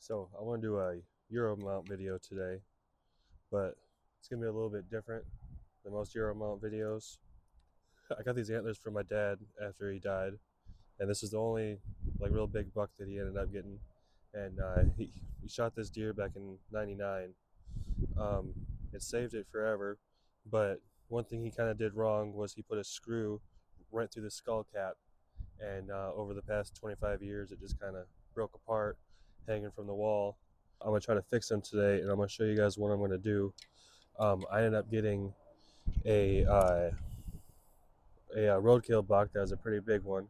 So I want to do a Euro mount video today, but it's gonna be a little bit different than most Euro mount videos. I got these antlers from my dad after he died, and this is the only like real big buck that he ended up getting. And he shot this deer back in '99. Um, it saved it forever, but one thing he kind of did wrong was he put a screw right through the skull cap, and over the past 25 years, it just kind of broke apart, hanging from the wall. I'm gonna try to fix them today, and I'm gonna show you guys what I'm gonna do. I ended up getting a uh, a roadkill buck that was a pretty big one,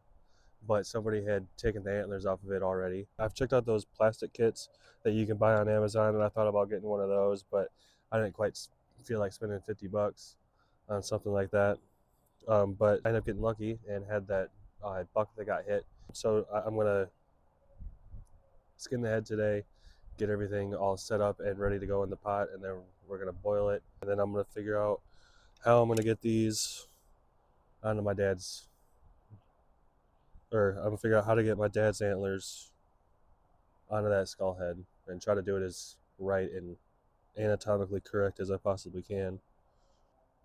but somebody had taken the antlers off of it already. I've checked out those plastic kits that you can buy on Amazon, and I thought about getting one of those, but I didn't quite feel like spending $50 on something like that. But I ended up getting lucky and had that buck that got hit. So I'm gonna skin the head today, get everything all set up and ready to go in the pot, and then we're gonna boil it. And then I'm gonna figure out how I'm gonna get these onto my dad's, or I'm gonna figure out how to get my dad's antlers onto that skull head and try to do it as right and anatomically correct as I possibly can.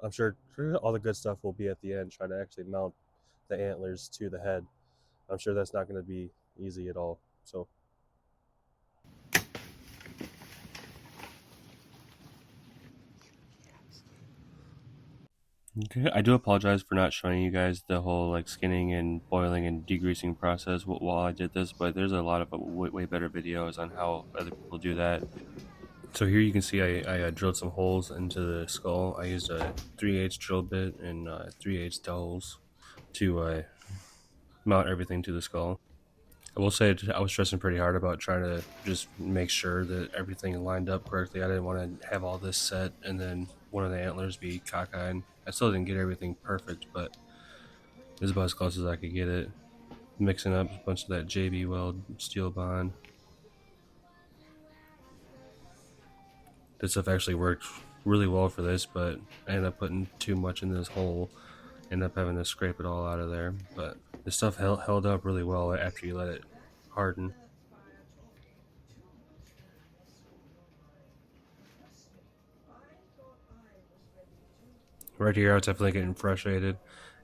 I'm sure all the good stuff will be at the end, trying to actually mount the antlers to the head. I'm sure that's not going to be easy at all. So okay, I do apologize for not showing you guys the whole like skinning and boiling and degreasing process while I did this, but there's a lot of way better videos on how other people do that. So here you can see I drilled some holes into the skull. I used a 3/8 drill bit and 3/8 dowels to mount everything to the skull. I will say I was stressing pretty hard about trying to just make sure that everything lined up correctly. I didn't want to have all this set and then one of the antlers be cockeyed. I still didn't get everything perfect, but it was about as close as I could get it. Mixing up a bunch of that JB Weld steel bond. This stuff actually worked really well for this, but I ended up putting too much in this hole. Ended up having to scrape it all out of there. But this stuff held up really well after you let it harden. Right here, I was definitely getting frustrated,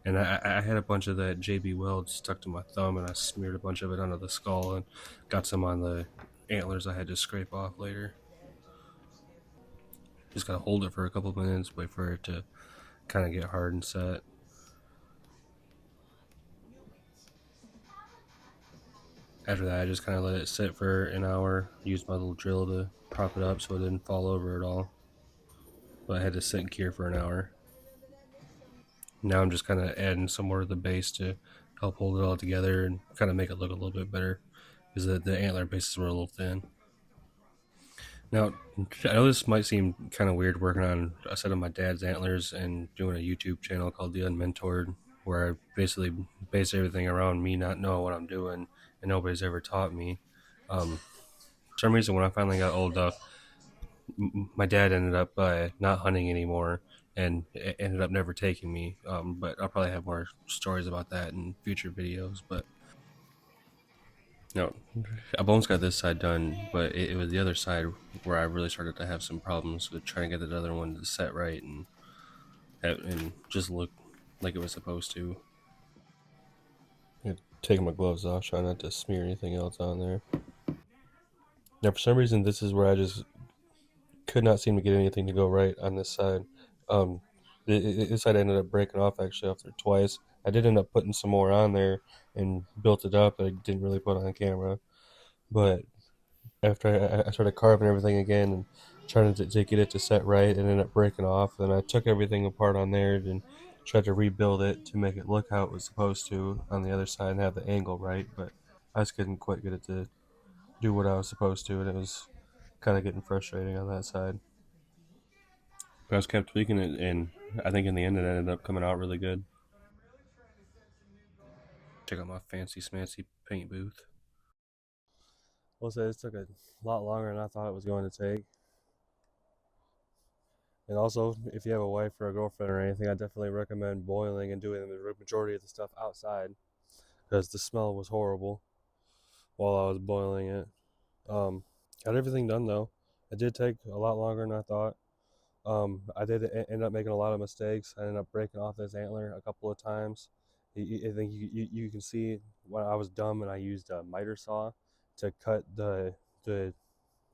and I had a bunch of that JB Weld stuck to my thumb, and I smeared a bunch of it onto the skull and got some on the antlers I had to scrape off later. Just gotta hold it for a couple minutes, wait for it to kind of get hard and set. After that, I just kind of let it sit for an hour, used my little drill to prop it up so it didn't fall over at all. But I had to sit and cure for an hour. Now I'm just kind of adding some more to the base to help hold it all together and kind of make it look a little bit better, because the antler bases were a little thin. Now, I know this might seem kind of weird working on a set of my dad's antlers and doing a YouTube channel called The Unmentored, where I basically base everything around me not knowing what I'm doing and nobody's ever taught me. For some reason, when I finally got old enough, my dad ended up not hunting anymore and ended up never taking me. But I'll probably have more stories about that in future videos. But no, I've almost got this side done, but it was the other side where I really started to have some problems with trying to get the other one to set right and just look like it was supposed to. Taking my gloves off, trying not to smear anything else on there. Now, for some reason, this is where I just could not seem to get anything to go right on this side. Um, this side ended up breaking off actually after twice. I did end up putting some more on there and built it up. I didn't really put on camera, but after I started carving everything again and trying to get it to set right, it ended up breaking off. Then I took everything apart on there and tried to rebuild it to make it look how it was supposed to on the other side and have the angle right, but I just couldn't quite get it to do what I was supposed to, and it was kind of getting frustrating on that side. But I just kept tweaking it, and I think in the end it ended up coming out really good. Check out my fancy smancy paint booth. We'll say this took a lot longer than I thought it was going to take. And also, if you have a wife or a girlfriend or anything, I definitely recommend boiling and doing the majority of the stuff outside, because the smell was horrible while I was boiling it. Got everything done though. It did take a lot longer than I thought. I did end up making a lot of mistakes. I ended up breaking off this antler a couple of times. I think you can see when I was dumb and I used a miter saw to cut the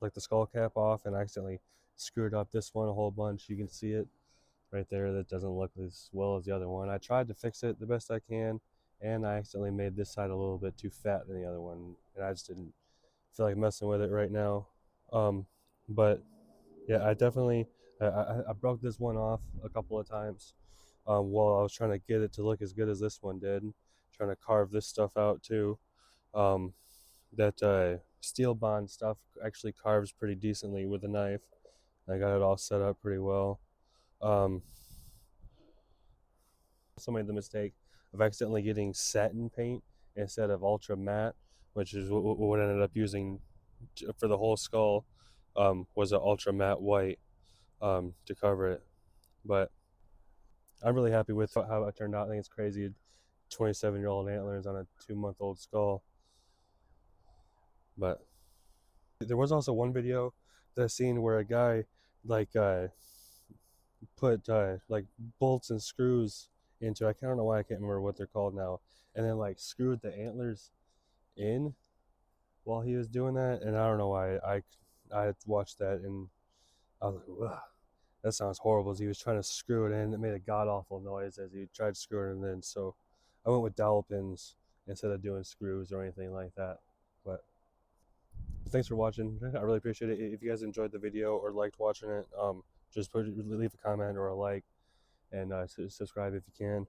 like the skull cap off, and I accidentally screwed up this one a whole bunch. You can see it right there. That doesn't look as well as the other one. I tried to fix it the best I can, and I accidentally made this side a little bit too fat than the other one, and I just didn't feel like messing with it right now. But yeah, I definitely I broke this one off a couple of times while I was trying to get it to look as good as this one did. Trying to carve this stuff out too. Um, that steel bond stuff actually carves pretty decently with a knife. I got it all set up pretty well. Um, also made the mistake of accidentally getting satin paint instead of ultra matte, which is what I ended up using for the whole skull. Was an ultra matte white to cover it. But I'm really happy with how it turned out. I think it's crazy. 27-year-old antlers on a 2-month-old skull. But there was also one video that I seen where a guy like put like bolts and screws into. I don't know why I can't remember what they're called now, and then like screwed the antlers in while he was doing that. And I don't know why I watched that and I was like, ugh, that sounds horrible. As he was trying to screw it in, it made a god awful noise as he tried screwing it in. So I went with dowel pins instead of doing screws or anything like that. But thanks for watching. I really appreciate it. If you guys enjoyed the video or liked watching it, just leave a comment or a like, and subscribe if you can.